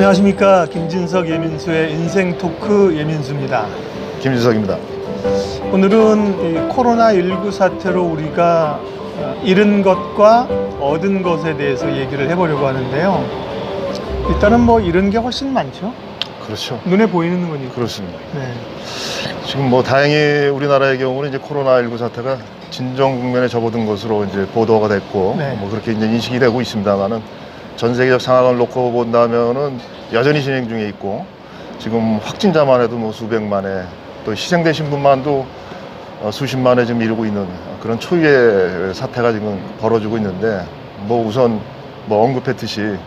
안녕하십니까. 김진석 예민수의 인생 토크 예민수입니다. 김진석입니다. 오늘은 이 코로나19 사태로 우리가 잃은 것과 얻은 것에 대해서 얘기를 해보려고 하는데요. 일단은 뭐 잃은 게 훨씬 많죠. 그렇죠. 눈에 보이는 거니까. 그렇습니다. 네. 지금 뭐 다행히 우리나라의 경우는 이제 코로나19 사태가 진정 국면에 접어든 것으로 이제 보도가 됐고, 네. 뭐 그렇게 이제 인식이 되고 있습니다만은 전 세계적 상황을 놓고 본다면은 여전히 진행 중에 있고, 지금 확진자만 해도 뭐 수백만에, 또 희생되신 분만도 수십만에 지금 이르고 있는 그런 초유의 사태가 지금 벌어지고 있는데, 뭐 우선 뭐 언급했듯이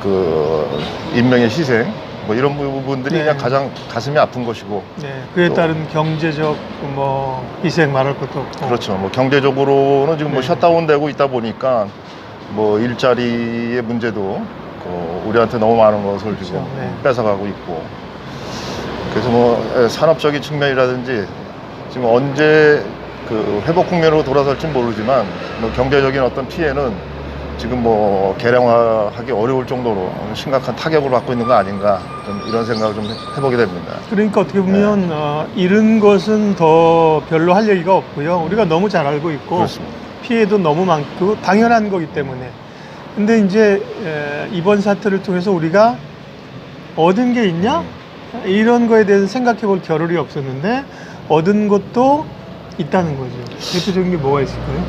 그 인명의 희생, 뭐 이런 부분들이 네. 그냥 가장 가슴이 아픈 것이고, 네. 그에 또 따른 경제적 뭐 희생 말할 것도 없고. 그렇죠. 뭐 경제적으로는 지금 뭐 네. 셧다운 되고 있다 보니까 뭐 일자리의 문제도 우리한테 너무 많은 것을 그렇죠. 지금 네. 뺏어가고 있고, 그래서 뭐 산업적인 측면이라든지 지금 언제 그 회복 국면으로 돌아설지 모르지만 뭐 경제적인 어떤 피해는 지금 뭐 계량화하기 어려울 정도로 심각한 타격을 받고 있는 거 아닌가, 좀 이런 생각을 좀 해보게 됩니다. 그러니까 어떻게 보면 잃은 것은 더 별로 할 얘기가 없고요. 우리가 너무 잘 알고 있고 그렇습니다. 피해도 너무 많고 당연한 거기 때문에. 근데 이제 이번 사태를 통해서 우리가 얻은 게 있냐? 이런 거에 대해서 생각해 볼 겨를이 없었는데 얻은 것도 있다는 거죠. 대표적인 게 뭐가 있을까요?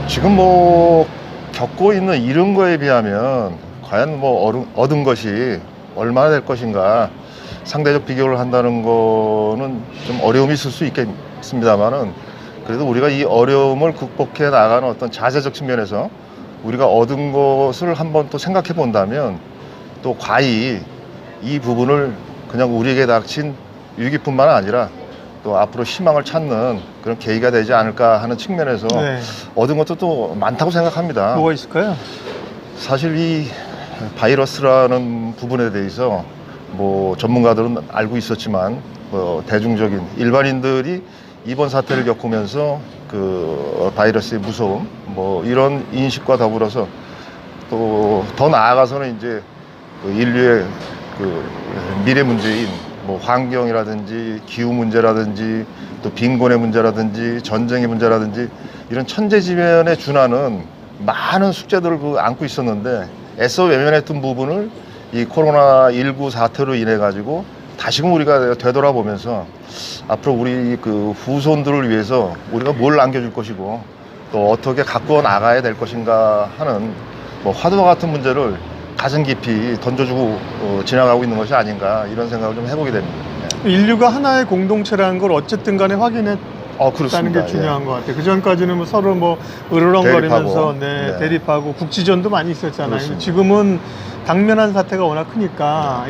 지금 뭐 겪고 있는 이런 거에 비하면 과연 뭐 얻은 것이 얼마나 될 것인가, 상대적 비교를 한다는 거는 좀 어려움이 있을 수 있겠습니다만은, 그래도 우리가 이 어려움을 극복해 나가는 어떤 자세적 측면에서 우리가 얻은 것을 한번 또 생각해 본다면, 또 과히 이 부분을 그냥 우리에게 닥친 위기뿐만 아니라 또 앞으로 희망을 찾는 그런 계기가 되지 않을까 하는 측면에서 네. 얻은 것도 또 많다고 생각합니다. 뭐가 있을까요? 사실 이 바이러스라는 부분에 대해서 뭐 전문가들은 알고 있었지만, 뭐 대중적인 일반인들이 이번 사태를 겪으면서 그 바이러스의 무서움, 뭐 이런 인식과 더불어서 또 더 나아가서는 이제 그 인류의 그 미래 문제인 뭐 환경이라든지 기후 문제라든지 또 빈곤의 문제라든지 전쟁의 문제라든지 이런 천재지변에 준하는 많은 숙제들을 안고 있었는데, 애써 외면했던 부분을 이 코로나19 사태로 인해 가지고 다시금 우리가 되돌아보면서 앞으로 우리 그 후손들을 위해서 우리가 뭘 남겨줄 것이고 또 어떻게 가꾸어 나가야 될 것인가 하는 뭐 화두와 같은 문제를 가슴 깊이 던져주고 지나가고 있는 것이 아닌가, 이런 생각을 좀 해보게 됩니다. 인류가 하나의 공동체라는 걸 어쨌든 간에 확인했다는 그렇습니다. 게 중요한 것 같아요. 그 전까지는 뭐 서로 뭐 으르렁거리면서 대립하고. 대립하고 국지전도 많이 있었잖아요. 그렇습니다. 지금은 당면한 사태가 워낙 크니까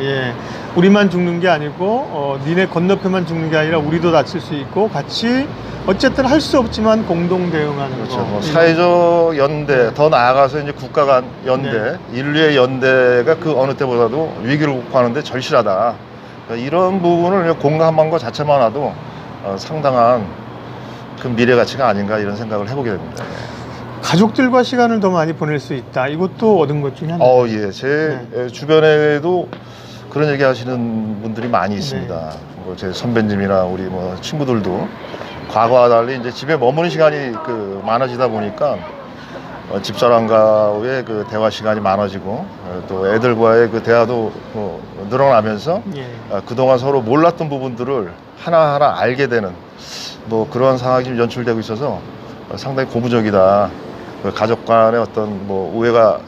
우리만 죽는 게 아니고 니네 건너편만 죽는 게 아니라 우리도 다칠 수 있고 같이 어쨌든 할 수 없지만 공동 대응하는 그렇죠. 거. 뭐 사회적 연대, 더 나아가서 이제 국가 간 연대, 인류의 연대가 그 어느 때보다도 위기를 극복하는데 절실하다. 그러니까 이런 부분을 공감한 것 자체만으로도 상당한 그 미래 가치가 아닌가, 이런 생각을 해보게 됩니다. 가족들과 시간을 더 많이 보낼 수 있다. 이것도 얻은 것 중에 하나. 예. 제 주변에도 그런 얘기 하시는 분들이 많이 있습니다. 뭐 제 선배님이나 우리 뭐 친구들도 과거와 달리 이제 집에 머무는 시간이 그 많아지다 보니까 집사람과의 그 대화 시간이 많아지고 또 애들과의 그 대화도 늘어나면서 그동안 서로 몰랐던 부분들을 하나하나 알게 되는 뭐 그런 상황이 좀 연출되고 있어서 상당히 고무적이다. 가족 간의 어떤 뭐 우애가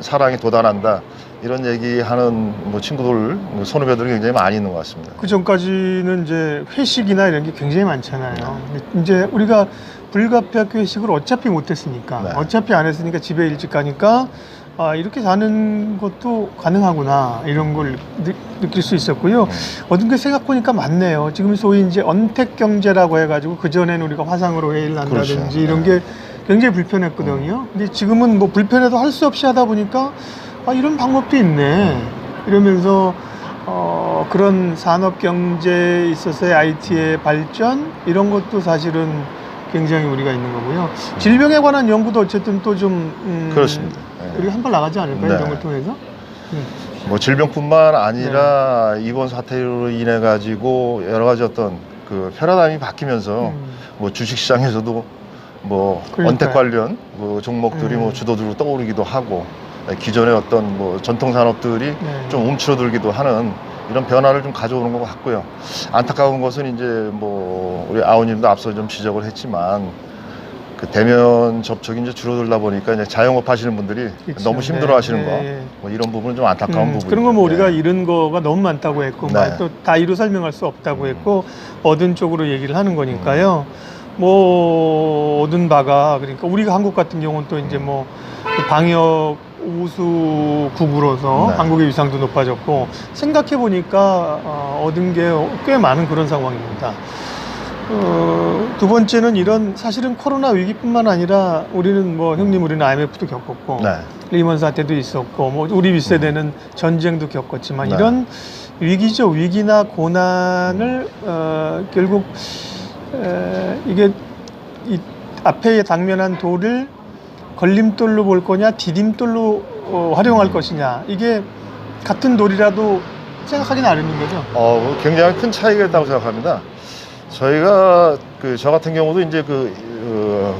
사랑이 돋아난다, 이런 얘기하는 뭐 친구들, 선후배들이 굉장히 많이 있는 것 같습니다. 그 전까지는 이제 회식이나 이런 게 굉장히 많잖아요. 근데 이제 우리가 불가피하게 회식을 어차피 못했으니까, 어차피 안 했으니까 집에 일찍 가니까 이렇게 사는 것도 가능하구나, 이런 걸 느낄 수 있었고요. 얻은 게 생각해보니까 많네요. 지금 소위 이제 언택 경제라고 해가지고 그전에는 우리가 화상으로 회의를 한다든지 그렇죠. 이런 게 굉장히 불편했거든요. 근데 지금은 뭐 불편해도 할 수 없이 하다 보니까 이런 방법도 있네, 이러면서 그런 산업 경제에 있어서의 IT의 발전, 이런 것도 사실은 굉장히 우리가 있는 거고요. 질병에 관한 연구도 어쨌든 또 좀 그렇습니다. 우리가 한 발 나가지 않을까요? 네. 이런 걸 통해서? 뭐 질병뿐만 아니라 이번 사태로 인해 가지고 여러 가지 어떤 그 패러다임이 바뀌면서 뭐 주식시장에서도 뭐 그러니까요. 언택 관련 뭐 종목들이 뭐 주도주로 떠오르기도 하고 기존의 어떤 뭐 전통 산업들이 네. 좀 움츠러들기도 하는 이런 변화를 좀 가져오는 것 같고요. 안타까운 것은 이제 뭐 우리 아우님도 앞서 좀 지적을 했지만 그 대면 접촉이 이제 줄어들다 보니까 이제 자영업 하시는 분들이 그쵸. 너무 힘들어하시는 네, 거, 네. 뭐 이런 부분은 좀 안타까운 부분. 그런 거 뭐 우리가 잃은 거가 너무 많다고 했고 네. 또 다 이루 설명할 수 없다고 했고 얻은 쪽으로 얘기를 하는 거니까요. 뭐 얻은 바가 그러니까 우리가 한국 같은 경우는 또 이제 뭐 방역 우수국으로서 네. 한국의 위상도 높아졌고 생각해 보니까 얻은 게 꽤 많은 그런 상황입니다. 두 번째는 이런 사실은 코로나 위기뿐만 아니라 우리는 뭐 형님 우리는 IMF도 겪었고 네. 리먼 사태도 있었고 뭐 우리 윗세대는 전쟁도 겪었지만 네. 이런 위기죠. 위기나 고난을 결국 이게 이 앞에 당면한 돌을 걸림돌로 볼 거냐 디딤돌로 활용할 것이냐 이게 같은 돌이라도 생각하기 나름인 거죠. 굉장히 큰 차이가 있다고 생각합니다. 저희가 저 같은 경우도 이제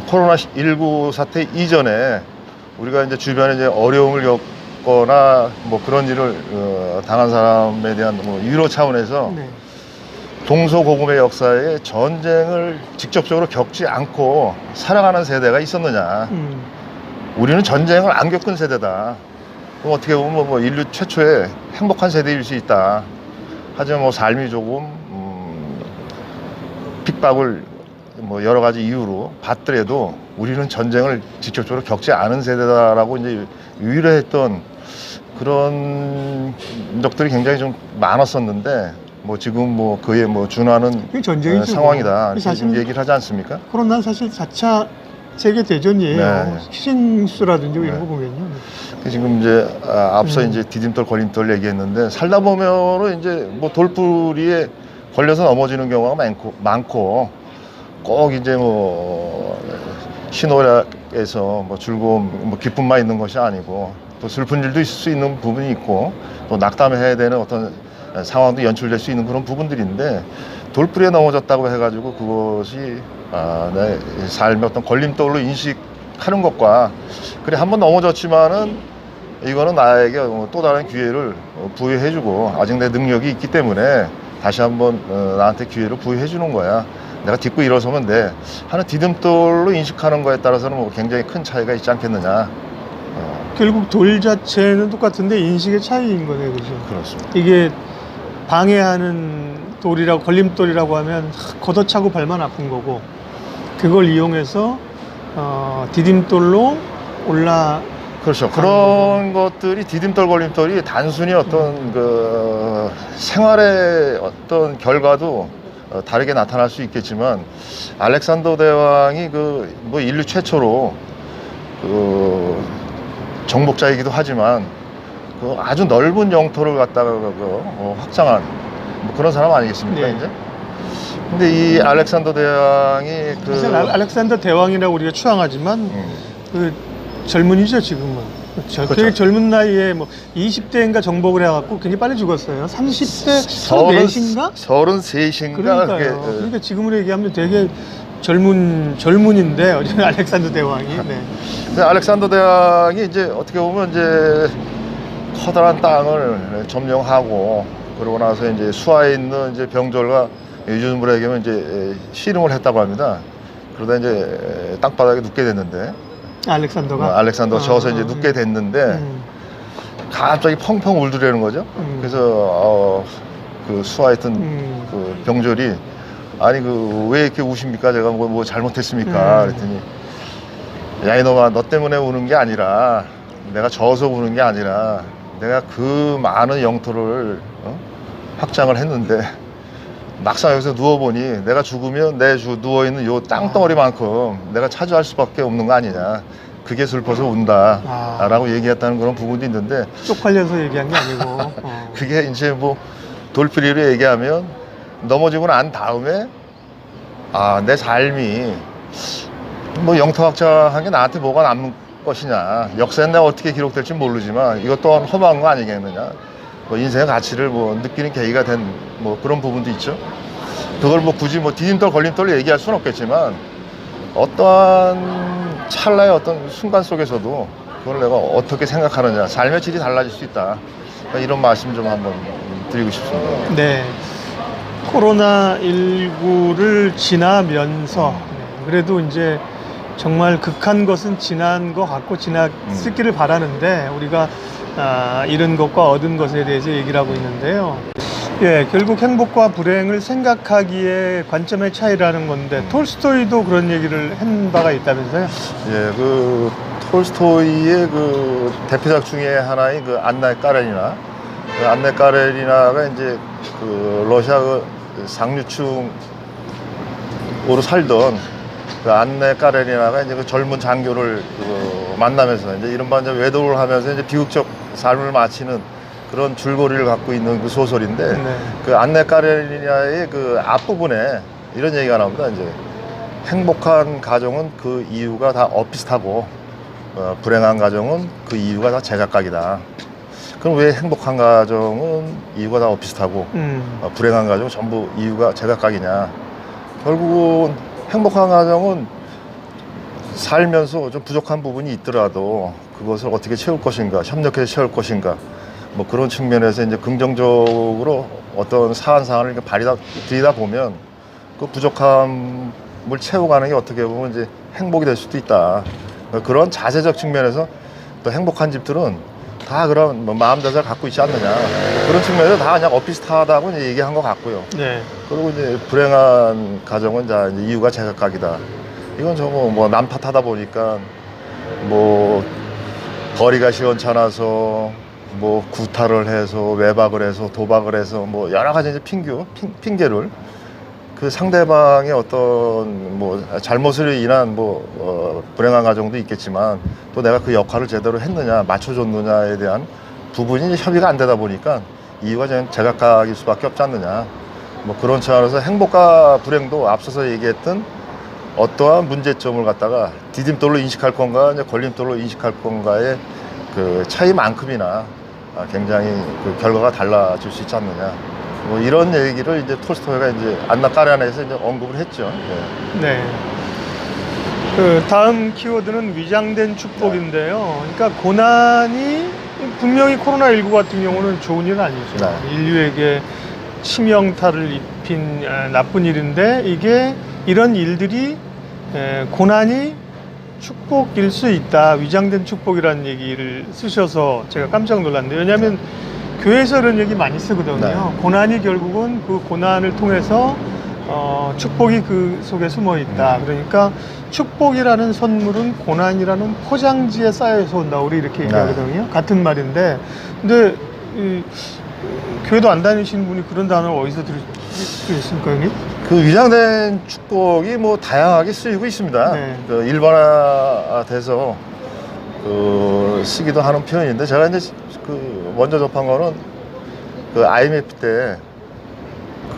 코로나19 사태 이전에 우리가 이제 주변에 이제 어려움을 겪거나 뭐 그런 일을 당한 사람에 대한 뭐 위로 차원에서 네. 동서고금의 역사에 전쟁을 직접적으로 겪지 않고 살아가는 세대가 있었느냐. 우리는 전쟁을 안 겪은 세대다. 그럼 어떻게 보면 뭐 인류 최초의 행복한 세대일 수 있다. 하지만 뭐 삶이 조금 핍박을 뭐 여러 가지 이유로 받더라도 우리는 전쟁을 직접적으로 겪지 않은 세대다라고 이제 위로했던 그런 적들이 굉장히 좀 많았었는데 뭐 지금 뭐 그에 뭐 준하는 그게 전쟁이죠. 상황이다. 뭐. 이렇게 좀 얘기를 하지 않습니까? 코로나는 사실 4차 세계대전이에요. 네. 희생수라든지 이런 네. 거 보면요. 지금 이제 앞서 이제 디딤돌 걸림돌 얘기했는데 살다 보면은 이제 뭐 돌뿌리에 걸려서 넘어지는 경우가 많고 꼭 이제 뭐 신호락에서 뭐 즐거움, 뭐 기쁨만 있는 것이 아니고 또 슬픈 일도 있을 수 있는 부분이 있고 또 낙담해야 되는 어떤 상황도 연출될 수 있는 그런 부분들인데 돌뿌리에 넘어졌다고 해가지고 그것이 내 삶의 어떤 걸림돌로 인식하는 것과 그래 한번 넘어졌지만은 이거는 나에게 또 다른 기회를 부여해주고 아직 내 능력이 있기 때문에 다시 한번 나한테 기회를 부여해 주는 거야. 내가 딛고 일어서면 돼. 하는 디딤돌로 인식하는 거에 따라서는 뭐 굉장히 큰 차이가 있지 않겠느냐. 결국 돌 자체는 똑같은데 인식의 차이인 거네요. 그죠? 그렇습니다. 이게 방해하는 돌이라고 걸림돌이라고 하면 걷어차고 발만 아픈 거고 그걸 이용해서 디딤돌로 올라 그렇죠. 그런 것들이 디딤돌 걸림돌이 단순히 어떤 그 생활의 어떤 결과도 다르게 나타날 수 있겠지만 알렉산더 대왕이 뭐 인류 최초로 정복자이기도 하지만 아주 넓은 영토를 갖다가 확장한 뭐 그런 사람 아니겠습니까? 네. 이제. 근데 이 알렉산더 대왕이 사실 알렉산더 대왕이라고 우리가 추앙하지만 그 젊은이죠 지금은. 그렇죠. 되게 젊은 나이에 뭐 20대인가 정복을 해갖고 굉장히 빨리 죽었어요. 30대 34인가? 33인가? 그러니까요. 그러니까 지금으로 얘기하면 되게 젊은인데 어쨌든 알렉산더 대왕이. 네. 근데 알렉산더 대왕이 이제 어떻게 보면 이제 커다란 땅을 점령하고 그러고 나서 이제 수하에 있는 이제 병졸과 요즘으로 얘기하면 이제 씨름을 했다고 합니다. 그러다 이제 땅바닥에 눕게 됐는데 알렉산더가 알렉산더가 져서 이제 눕게 됐는데 갑자기 펑펑 울더라는 거죠. 그래서 그 수하에 있던 그 병졸이 아니 왜 이렇게 우십니까? 제가 뭐 잘못했습니까? 그랬더니 야 이놈아 너 때문에 우는 게 아니라 내가 져서 우는 게 아니라 내가 그 많은 영토를 확장을 했는데 막상 여기서 누워보니 내가 죽으면 내 누워있는 요 땅덩어리만큼 내가 차지할 수밖에 없는 거 아니냐. 그게 슬퍼서 운다 라고 얘기했다는 그런 부분도 있는데 쪽팔려서 얘기한 게 아니고 그게 이제 뭐 돌프리로 얘기하면 넘어지고 난 다음에 내 삶이 뭐 영토 확장한 게 나한테 뭐가 남는 것이냐. 역사에 내가 어떻게 기록될지 모르지만 이것 또한 허망한 거 아니겠느냐. 뭐 인생의 가치를 뭐 느끼는 계기가 된 뭐 그런 부분도 있죠. 그걸 뭐 굳이 뭐 디딤돌 걸림돌로 얘기할 수는 없겠지만 어떠한 찰나의 어떤 순간 속에서도 그걸 내가 어떻게 생각하느냐, 삶의 질이 달라질 수 있다. 그러니까 이런 말씀 좀 한번 드리고 싶습니다. 네. 코로나19를 지나면서 그래도 이제 정말 극한 것은 지난 것 같고 지났기를 바라는데 우리가 잃은 것과 얻은 것에 대해서 얘기를 하고 있는데요. 예, 결국 행복과 불행을 생각하기에 관점의 차이라는 건데 톨스토이도 그런 얘기를 한 바가 있다면서요? 예, 그 톨스토이의 그 대표작 중에 하나인 그 안나 까레니나, 그 안나 까레니나가 이제 그 러시아 그 상류층으로 살던 그 안나 까레니나가 이제 그 젊은 장교를 그 만나면서 이제 이른바 이제 외도를 하면서 이제 비극적 삶을 마치는 그런 줄거리를 갖고 있는 그 소설인데, 네. 그 안나 까레니나의 그 앞부분에 이런 얘기가 나옵니다. 이제 행복한 가정은 그 이유가 다 엇비슷하고 불행한 가정은 그 이유가 다 제각각이다. 그럼 왜 행복한 가정은 이유가 다 엇비슷하고 불행한 가정은 전부 이유가 제각각이냐? 결국은 행복한 가정은 살면서 좀 부족한 부분이 있더라도 그것을 어떻게 채울 것인가, 협력해서 채울 것인가, 뭐 그런 측면에서 이제 긍정적으로 어떤 사안을 이렇게 들이다 보면 그 부족함을 채워가는 게 어떻게 보면 이제 행복이 될 수도 있다. 그런 자세적 측면에서 또 행복한 집들은 다 그런 뭐 마음자세를 갖고 있지 않느냐, 그런 측면에서 다 그냥 엇비슷하다고 이제 얘기한 것 같고요. 네. 그리고 이제 불행한 가정은 이제 이유가 제각각이다. 이건 저거 뭐 남 탓하다 보니까 뭐 벌이가 시원찮아서 뭐 구타를 해서 외박을 해서 도박을 해서 뭐 여러 가지 이제 핑계를 그 상대방의 어떤 뭐 잘못으로 인한 뭐 불행한 가정도 있겠지만 또 내가 그 역할을 제대로 했느냐, 맞춰줬느냐에 대한 부분이 이제 협의가 안 되다 보니까 이유가 제각각일 수밖에 없지 않느냐, 뭐 그런 차원에서 행복과 불행도 앞서서 얘기했던 어떠한 문제점을 갖다가 디딤돌로 인식할 건가, 이제 걸림돌로 인식할 건가의 그 차이만큼이나 굉장히 그 결과가 달라질 수 있지 않느냐. 뭐 이런 얘기를 이제 톨스토이가 이제 안나 까레니나에서 이제 언급을 했죠. 예. 네. 그 다음 키워드는 위장된 축복인데요. 그러니까 고난이 분명히 코로나19 같은 경우는 좋은 일은 아니죠. 네. 인류에게 치명타를 입힌 나쁜 일인데 이게 이런 일들이 고난이 축복일 수 있다. 위장된 축복이라는 얘기를 쓰셔서 제가 깜짝 놀랐는데, 왜냐하면 교회에서 이런 얘기 많이 쓰거든요. 네. 고난이 결국은 그 고난을 통해서 축복이 그 속에 숨어 있다. 그러니까 축복이라는 선물은 고난이라는 포장지에 쌓여서 온다. 우리 이렇게 얘기하거든요. 같은 말인데, 근데 교회도 안 다니시는 분이 그런 단어를 어디서 들으셨습니까, 형님? 그 위장된 축복이 뭐 다양하게 쓰이고 있습니다. 네. 그 일반화돼서 그 쓰기도 하는 표현인데, 제가 이제 그 먼저 접한 거는 그 IMF 때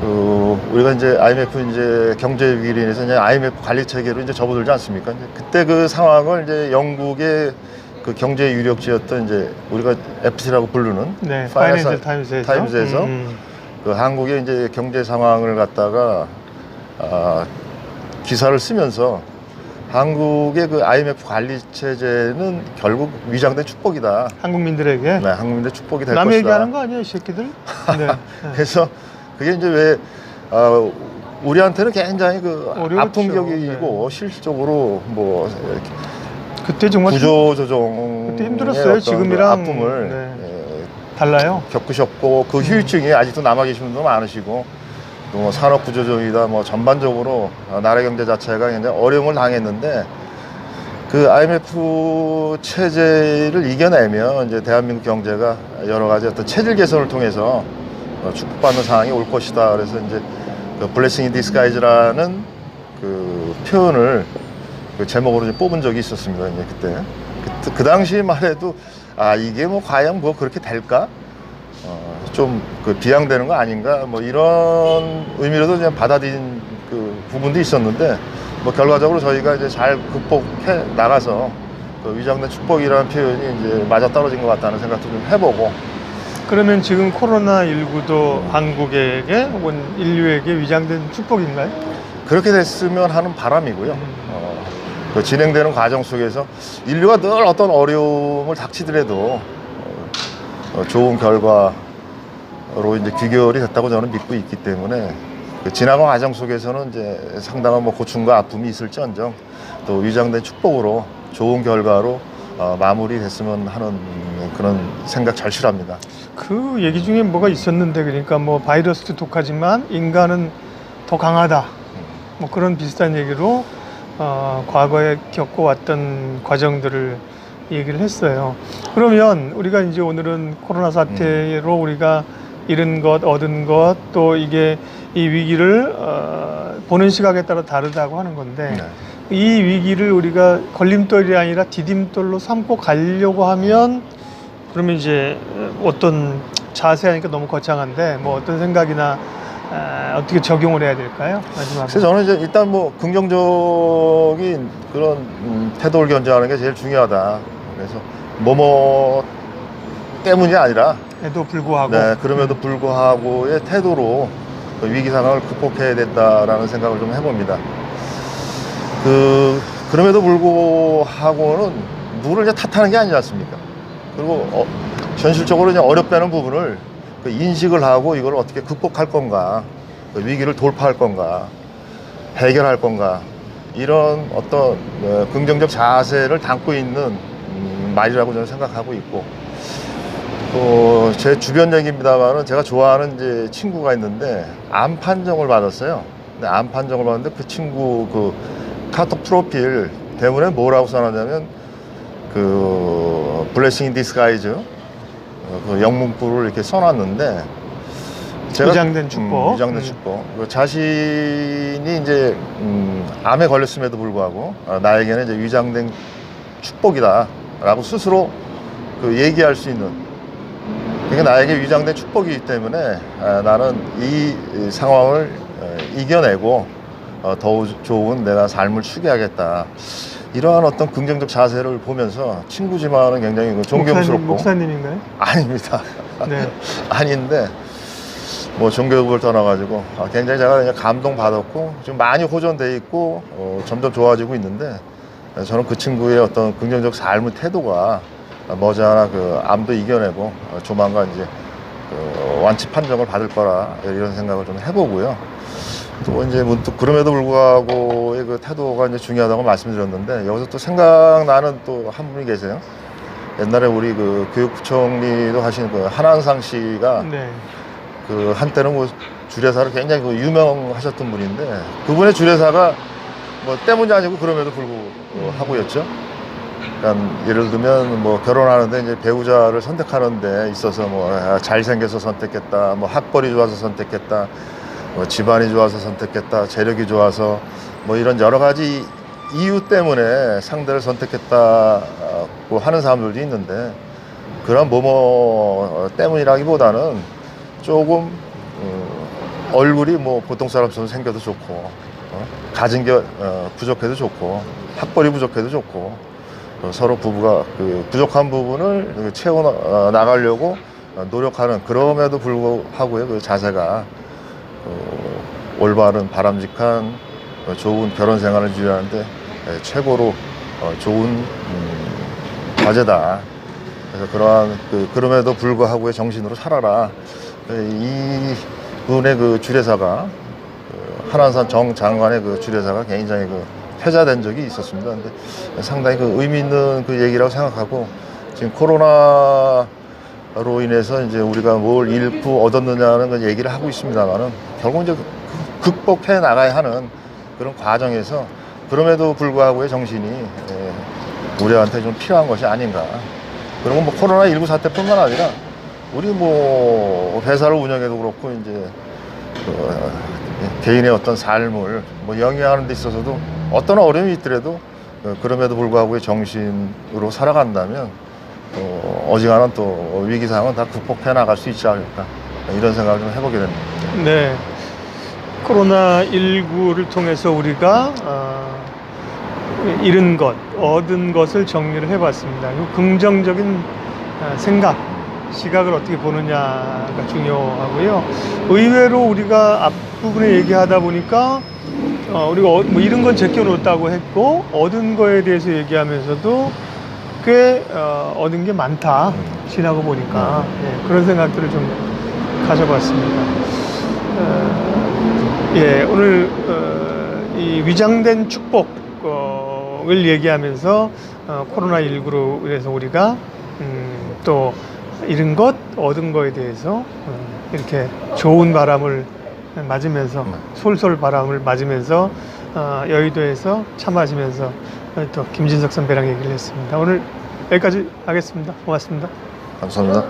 그 우리가 이제 IMF 이제 경제 위기로 인해서 이제 IMF 관리 체계로 이제 접어들지 않습니까? 이제 그때 그 상황을 이제 영국의 그 경제 유력지였던 이제 우리가 FT라고 부르는 네, 파이낸셜 타임스에서 그 한국의 이제 경제 상황을 갖다가 기사를 쓰면서 한국의 그 IMF 관리 체제는 결국 위장된 축복이다. 한국민들에게. 네, 한국민들의 축복이 될 남 것이다. 얘기하는 거 아니에요, 이 새끼들? 네. 그래서 그게 이제 왜 우리한테는 굉장히 그 어려웠죠. 아픈 격이고 실질적으로 뭐 그때 정말 구조조정의 그때 힘들었어요. 어떤 지금이랑 그 아픔을 달라요. 겪으셨고 그 후유증이 아직도 남아 계신 분도 많으시고, 또 뭐 산업 구조조정이다 뭐 전반적으로 나라 경제 자체가 굉장히 어려움을 당했는데, 그 IMF 체제를 이겨내면 이제 대한민국 경제가 여러 가지 어떤 체질 개선을 통해서 축복받는 상황이 올 것이다. 그래서 이제 그 블레싱 인 디스가이즈라는 그 표현을 그 제목으로 이제 뽑은 적이 있었습니다. 이제 그때 그 당시만 해도 이게 뭐 과연 뭐 그렇게 될까? 좀 그 비양되는 거 아닌가? 뭐 이런 의미로도 그냥 받아들인 그 부분도 있었는데, 뭐 결과적으로 저희가 이제 잘 극복해 나가서 그 위장된 축복이라는 표현이 이제 맞아떨어진 것 같다는 생각도 좀 해보고, 그러면 지금 코로나19도 한국에게 혹은 인류에게 위장된 축복인가요? 그렇게 됐으면 하는 바람이고요. 그 진행되는 과정 속에서 인류가 늘 어떤 어려움을 닥치더라도 좋은 결과로 이제 귀결이 됐다고 저는 믿고 있기 때문에 그 지나간 과정 속에서는 이제 상당한 뭐 고충과 아픔이 있을지언정 또 위장된 축복으로 좋은 결과로 마무리됐으면 하는 그런 생각 절실합니다. 그 얘기 중에 뭐가 있었는데, 그러니까 뭐 바이러스도 독하지만 인간은 더 강하다, 뭐 그런 비슷한 얘기로 과거에 겪어왔던 과정들을 얘기를 했어요. 그러면 우리가 이제 오늘은 코로나 사태로 우리가 잃은 것, 얻은 것, 또 이게 이 위기를 보는 시각에 따라 다르다고 하는 건데, 이 위기를 우리가 걸림돌이 아니라 디딤돌로 삼고 가려고 하면, 그러면 이제 어떤 자세하니까 너무 거창한데 뭐 어떤 생각이나 어떻게 적용을 해야 될까요? 마지막으로. 그래서 저는 이제 일단 뭐 긍정적인 그런 태도를 견지하는 게 제일 중요하다. 그래서 뭐뭐 때문이 아니라 에도 불구하고. 네, 그럼에도 불구하고의 태도로 그 위기 상황을 극복해야 된다라는 생각을 좀 해봅니다. 그럼에도 불구하고는 누구를 이제 탓하는 게 아니지 않습니까? 그리고 현실적으로 이제 어렵다는 부분을 그 인식을 하고 이걸 어떻게 극복할 건가, 그 위기를 돌파할 건가, 해결할 건가, 이런 어떤 긍정적 자세를 담고 있는 말이라고 저는 생각하고 있고, 또 제 주변 얘기입니다만은 제가 좋아하는 이제 친구가 있는데 암 판정을 받았어요. 근데 암 판정을 받았는데 그 친구 그 카톡 프로필 때문에 뭐라고 써놨냐면 그 블레싱 인 디스가이즈 그 영문구를 이렇게 써놨는데 제가 위장된 축복. 위장된 축복. 그 자신이 이제 암에 걸렸음에도 불구하고 나에게는 이제 위장된 축복이다라고 스스로 그 얘기할 수 있는. 그러니까 나에게 위장된 축복이기 때문에 나는 이 상황을 이겨내고 더 좋은 내가 삶을 추구하겠다. 이러한 어떤 긍정적 자세를 보면서 친구지만은 굉장히 존경스럽고. 목사님인가요? 아닙니다. 네. 아닌데 뭐 종교를 떠나가지고 굉장히 제가 그냥 감동받았고 지금 많이 호전돼 있고 점점 좋아지고 있는데 저는 그 친구의 어떤 긍정적 삶의 태도가 머지않아 그 암도 이겨내고 조만간 이제 그 완치 판정을 받을 거라 이런 생각을 좀 해보고요. 또 이제 문득 그럼에도 불구하고의 그 태도가 이제 중요하다고 말씀드렸는데 여기서 또 생각나는 또 한 분이 계세요. 옛날에 우리 그 교육부총리도 하신 그 한한상 씨가 네. 그 한때는 뭐 주례사를 굉장히 그 유명하셨던 분인데 그분의 주례사가 뭐 때문이 아니고 그럼에도 불구하고였죠. 그러니까 예를 들면 뭐 결혼하는데 이제 배우자를 선택하는 데 있어서 뭐 잘생겨서 선택했다, 뭐 학벌이 좋아서 선택했다, 뭐 집안이 좋아서 선택했다, 재력이 좋아서 뭐 이런 여러 가지 이유 때문에 상대를 선택했다고 하는 사람들도 있는데 그런 뭐뭐 때문이라기보다는 조금 얼굴이 뭐 보통 사람처럼 생겨도 좋고 가진 게 부족해도 좋고 학벌이 부족해도 좋고 서로 부부가 그 부족한 부분을 채워 나가려고 노력하는 그럼에도 불구하고의 그 자세가 올바른 바람직한 좋은 결혼 생활을 유지하는데 최고로 좋은 과제다. 그래서 그러한 그럼에도 불구하고의 정신으로 살아라. 이 분의 그 주례사가 한한산 정 장관의 그 주례사가 굉장히 그 회자된 적이 있었습니다. 근데 상당히 그 의미 있는 그 얘기라고 생각하고 지금 코로나로 인해서 이제 우리가 뭘 잃고 얻었느냐는 그 얘기를 하고 있습니다만은 결국 이제 극복해 나가야 하는 그런 과정에서 그럼에도 불구하고의 정신이 우리한테 좀 필요한 것이 아닌가. 그리고 뭐 코로나19 사태뿐만 아니라 우리 뭐 회사를 운영해도 그렇고 이제 개인의 어떤 삶을 뭐 영위하는 데 있어서도 어떤 어려움이 있더라도 그럼에도 불구하고의 정신으로 살아간다면 어지간한 또 위기 상황은 다 극복해 나갈 수 있지 않을까 이런 생각을 좀 해보게 됩니다. 네. 코로나19를 통해서 우리가 잃은 것, 얻은 것을 정리를 해봤습니다. 이 긍정적인 생각, 시각을 어떻게 보느냐가 중요하고요. 의외로 우리가 앞부분에 얘기하다 보니까 우리가 뭐 이런 건 제껴놓았다고 했고 얻은 거에 대해서 얘기하면서도 꽤 얻은 게 많다. 지나고 보니까 그런 생각들을 좀 가져봤습니다. 오늘 이 위장된 축복을 얘기하면서 코로나19로 인해서 우리가 또 잃은 것, 얻은 거에 대해서 이렇게 좋은 바람을 맞으면서 솔솔 바람을 맞으면서 여의도에서 차 마시면서 또 김진석 선배랑 얘기를 했습니다. 오늘 여기까지 하겠습니다. 고맙습니다. 감사합니다.